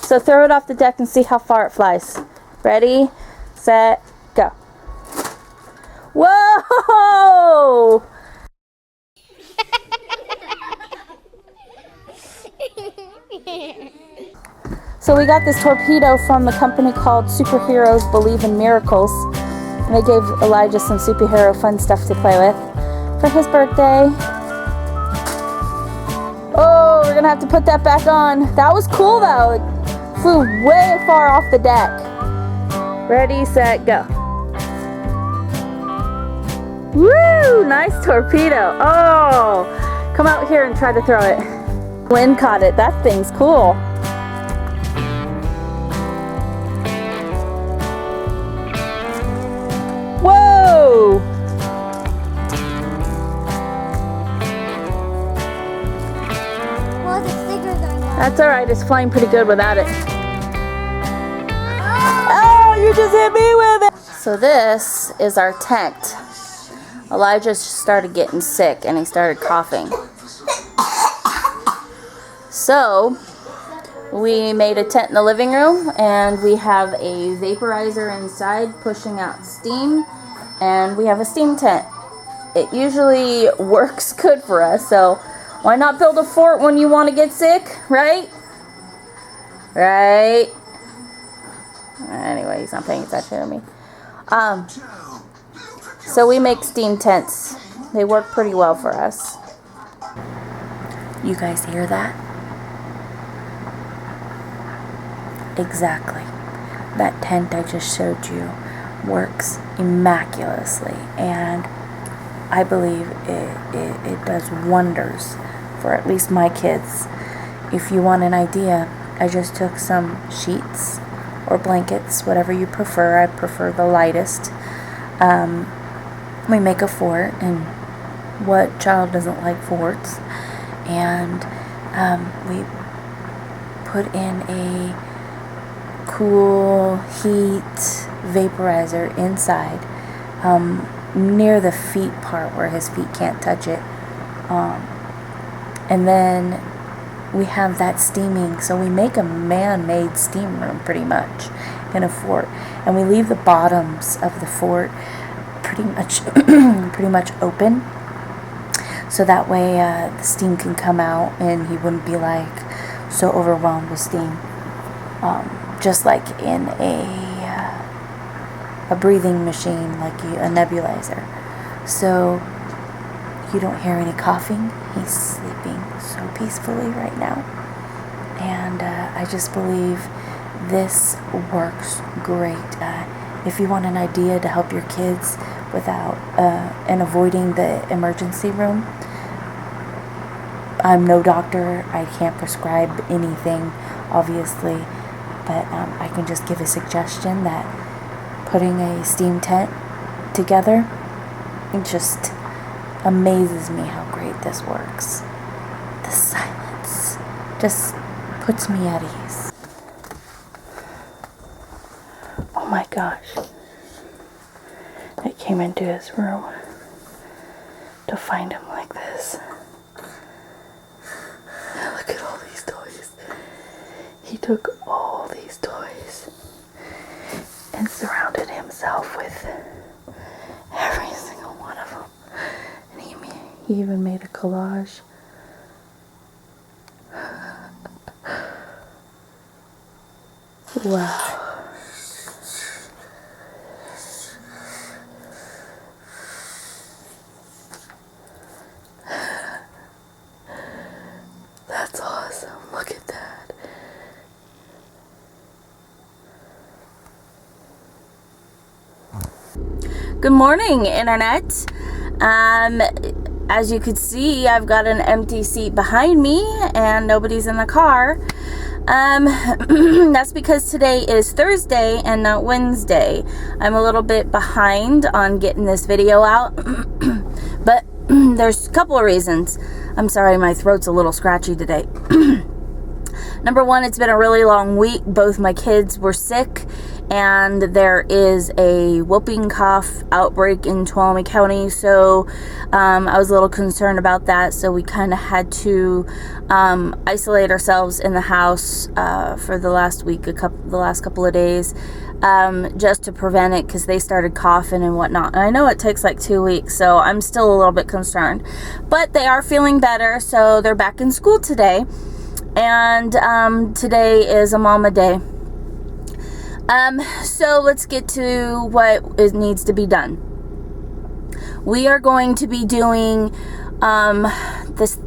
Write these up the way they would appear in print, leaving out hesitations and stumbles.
So throw it off the deck and see how far it flies. Ready, set, go. Whoa! So we got this torpedo from the company called Superheroes Believe in Miracles. And they gave Elijah some superhero fun stuff to play with for his birthday. Oh, we're gonna have to put that back on. That was cool though. It flew way far off the deck. Ready, set, go. Woo! Nice torpedo. Oh! Come out here and try to throw it. Wind caught it. That thing's cool. Whoa! Well, the stickers are not. That's alright. It's flying pretty good without it. Oh, you just hit me with it! So this is our tent. Elijah started getting sick and he started coughing. So we made a tent in the living room and we have a vaporizer inside pushing out steam, and we have a steam tent. It usually works good for us, so why not build a fort when you want to get sick, right? Right? Anyway, he's not paying attention to me. So we make steam tents. They work pretty well for us. You guys hear that? Exactly. That tent I just showed you works immaculacy, and I believe it does wonders for at least my kids. If you want an idea, I just took some sheets or blankets, whatever you prefer. I prefer the lightest. We make a fort, and what child doesn't like forts? And we put in a cool heat vaporizer inside, near the feet part where his feet can't touch it. And then we have that steaming, so we make a man-made steam room pretty much in a fort, and we leave the bottoms of the fort pretty much open, so that way the steam can come out and he wouldn't be like so overwhelmed with steam, just like in a breathing machine, like a nebulizer. So you don't hear any coughing. He's sleeping so peacefully right now, and I just believe this works great. If you want an idea to help your kids without and avoiding the emergency room, I'm no doctor. I can't prescribe anything, obviously, but I can just give a suggestion that putting a steam tent together, it just amazes me how great this works. The silence just puts me at ease. Oh my gosh. I came into his room to find him like this. Look at all these toys. He took all these toys and surrounded himself with every single one of them. And he even made a collage. Wow. That's awesome. Look at that. Good morning, Internet. As you can see, I've got an empty seat behind me and nobody's in the car. That's because today is Thursday and not Wednesday. I'm a little bit behind on getting this video out, but there's a couple of reasons. I'm sorry, my throat's a little scratchy today. Number one, it's been a really long week. Both my kids were sick, and there is a whooping cough outbreak in Tuolumne County, so I was a little concerned about that, so we kind of had to isolate ourselves in the house for the last week, the last couple of days, just to prevent it, because they started coughing and whatnot. And I know it takes like 2 weeks, so I'm still a little bit concerned, but they are feeling better, so they're back in school today. And today is a mama day. So let's get to what needs to be done. We are going to be doing this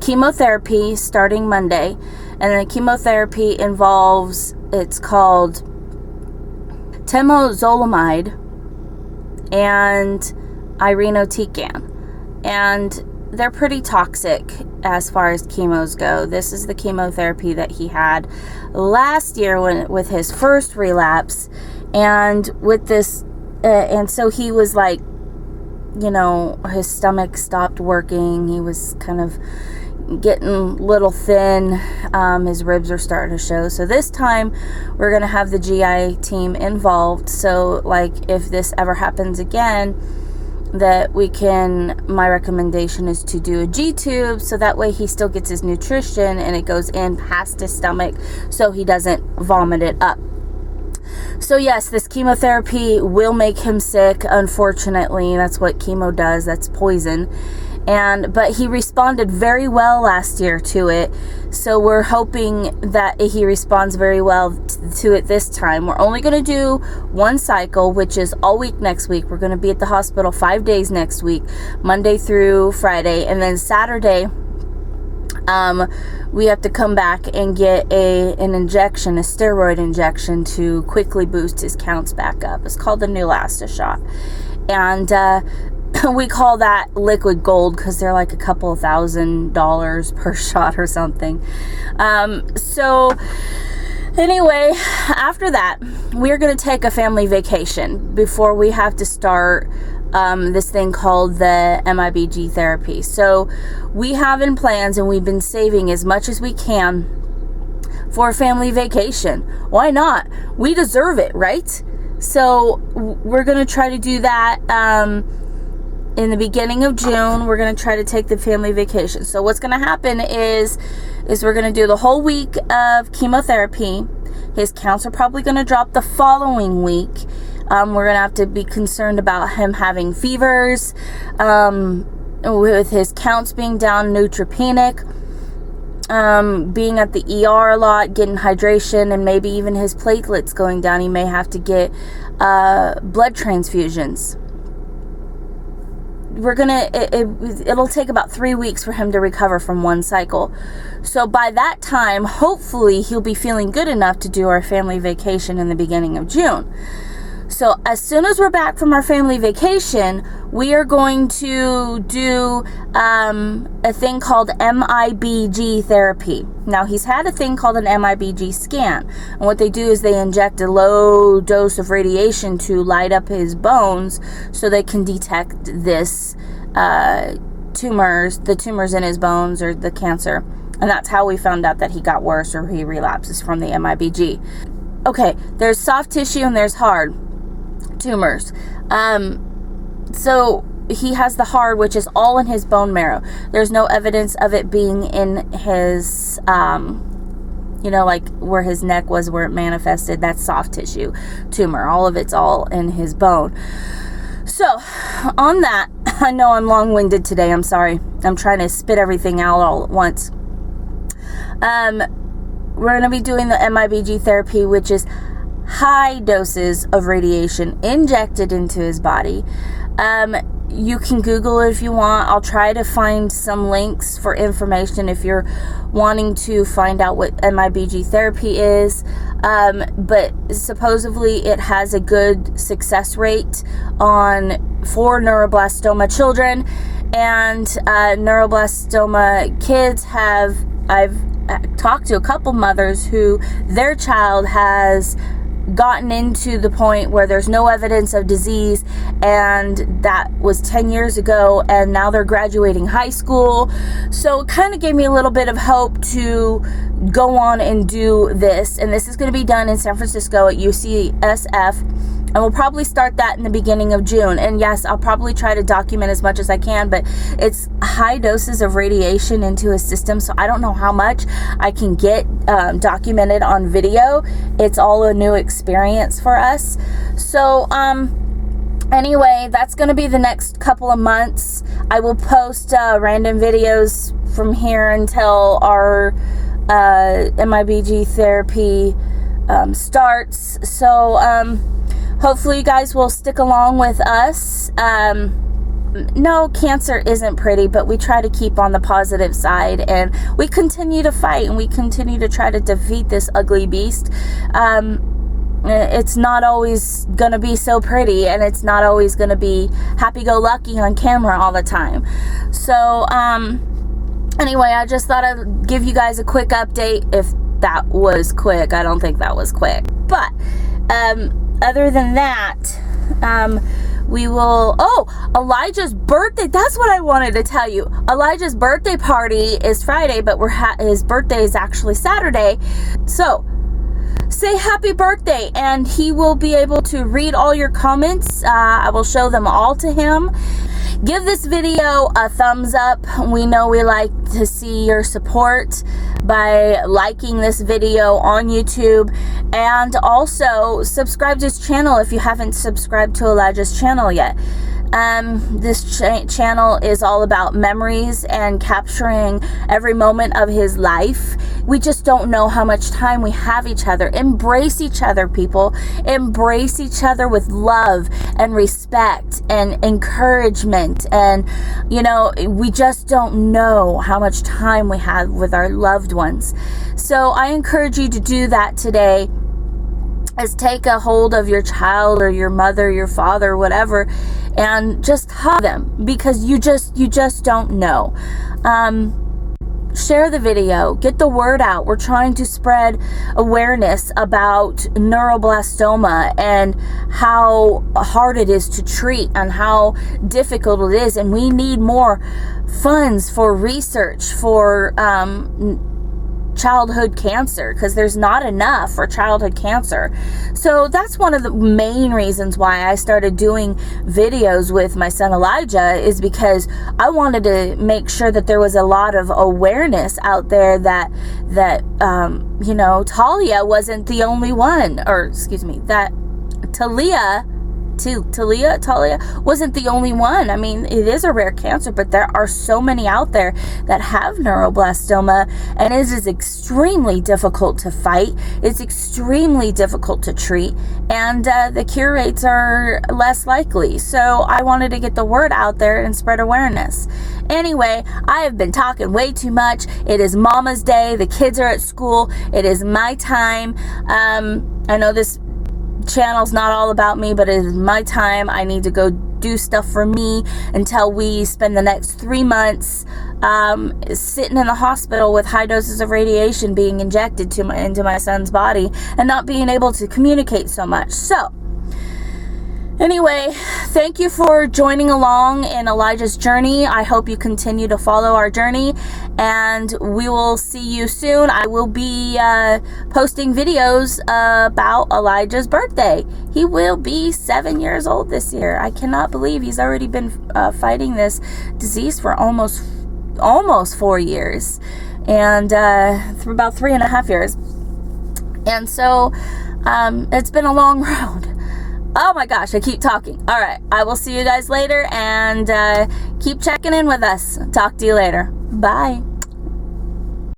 chemotherapy starting Monday. And the chemotherapy involves, it's called temozolomide and irinotecan. And they're pretty toxic as far as chemos go. This is the chemotherapy that he had last year with his first relapse, and with this and so he was like, his stomach stopped working. He was kind of getting a little thin. His ribs are starting to show. So this time we're going to have the GI team involved, so like if this ever happens again, that my recommendation is to do a G-tube, so that way he still gets his nutrition and it goes in past his stomach, so he doesn't vomit it up. So yes, this chemotherapy will make him sick, unfortunately. That's what chemo does. That's poison. But he responded very well last year to it, so we're hoping that he responds very well to it this time. We're only going to do one cycle, which is all week next week. We're going to be at the hospital 5 days next week, Monday through Friday, and then Saturday we have to come back and get an injection, a steroid injection, to quickly boost his counts back up. It's called the Neulasta shot, and we call that liquid gold because they're like a couple of $1,000 per shot or something. So anyway, after that, we're going to take a family vacation before we have to start this thing called the MIBG therapy. So we have in plans, and we've been saving as much as we can for a family vacation. Why not? We deserve it, right? So we're going to try to do that in the beginning of June. We're going to try to take the family vacation. So what's going to happen is we're going to do the whole week of chemotherapy. His counts are probably going to drop the following week. We're going to have to be concerned about him having fevers, with his counts being down, neutropenic, being at the ER a lot, getting hydration, and maybe even his platelets going down. He may have to get blood transfusions. It'll take about 3 weeks for him to recover from one cycle. So by that time, hopefully he'll be feeling good enough to do our family vacation in the beginning of June. So as soon as we're back from our family vacation, we are going to do a thing called MIBG therapy. Now, he's had a thing called an MIBG scan. And what they do is they inject a low dose of radiation to light up his bones so they can detect this the tumors in his bones, or the cancer. And that's how we found out that he got worse, or he relapses, from the MIBG. Okay, there's soft tissue and there's hard tumors. So he has the hard, which is all in his bone marrow. There's no evidence of it being in his, like where his neck was, where it manifested. That's soft tissue tumor. All of it's all in his bone. So on that, I know I'm long-winded today. I'm sorry. I'm trying to spit everything out all at once. We're going to be doing the MIBG therapy, which is high doses of radiation injected into his body. You can Google it if you want. I'll try to find some links for information if you're wanting to find out what MIBG therapy is. But supposedly it has a good success rate for neuroblastoma children, and neuroblastoma kids I've talked to a couple mothers who their child has gotten into the point where there's no evidence of disease, and that was 10 years ago, and now they're graduating high school. So it kind of gave me a little bit of hope to go on and do this, and this is going to be done in San Francisco at UCSF, and we'll probably start that in the beginning of June. And yes, I'll probably try to document as much as I can, but it's high doses of radiation into his system, so I don't know how much I can get documented on video. It's all a new experience for us. So anyway, that's going to be the next couple of months. I will post random videos from here until our MIBG therapy starts. So hopefully you guys will stick along with us. No, cancer isn't pretty, but we try to keep on the positive side, and we continue to fight, and we continue to try to defeat this ugly beast. It's not always going to be so pretty, and it's not always going to be happy-go-lucky on camera all the time. So, anyway, I just thought I'd give you guys a quick update. If that was quick, I don't think that was quick. But, other than that, we will, Elijah's birthday, that's what I wanted to tell you. Elijah's birthday party is Friday, but his birthday is actually Saturday. So, say happy birthday, and he will be able to read all your comments. I will show them all to him. Give this video a thumbs up. We know we like to see your support by liking this video on YouTube, and also subscribe to his channel if you haven't subscribed to Elijah's channel yet. This channel is all about memories and capturing every moment of his life. We just don't know how much time we have each other. Embrace each other, people. Embrace each other with love and respect and encouragement. And, you know, we just don't know how much time we have with our loved ones. So I encourage you to do that today. Is take a hold of your child or your mother, your father, whatever, and just hug them, because you just don't know. Share the video, get the word out. We're trying to spread awareness about neuroblastoma and how hard it is to treat and how difficult it is, and we need more funds for research for childhood cancer, because there's not enough for childhood cancer. So that's one of the main reasons why I started doing videos with my son Elijah, is because I wanted to make sure that there was a lot of awareness out there that you know, Talia wasn't the only one, or excuse me, that Talia wasn't the only one. I mean, it is a rare cancer, but there are so many out there that have neuroblastoma, and it is extremely difficult to fight. It's extremely difficult to treat, and the cure rates are less likely. So I wanted to get the word out there and spread awareness. Anyway, I have been talking way too much. It is Mama's Day. The kids are at school. It is my time. I know this channel's not all about me, but it is my time. I need to go do stuff for me until we spend the next 3 months sitting in the hospital with high doses of radiation being injected into my son's body and not being able to communicate so much. So anyway, thank you for joining along in Elijah's journey. I hope you continue to follow our journey, and we will see you soon. I will be posting videos about Elijah's birthday. He will be 7 years old this year. I cannot believe he's already been fighting this disease for almost 4 years, and for about 3.5 years. And so it's been a long road. Oh my gosh, I keep talking. All right, I will see you guys later, and keep checking in with us. Talk to you later. Bye.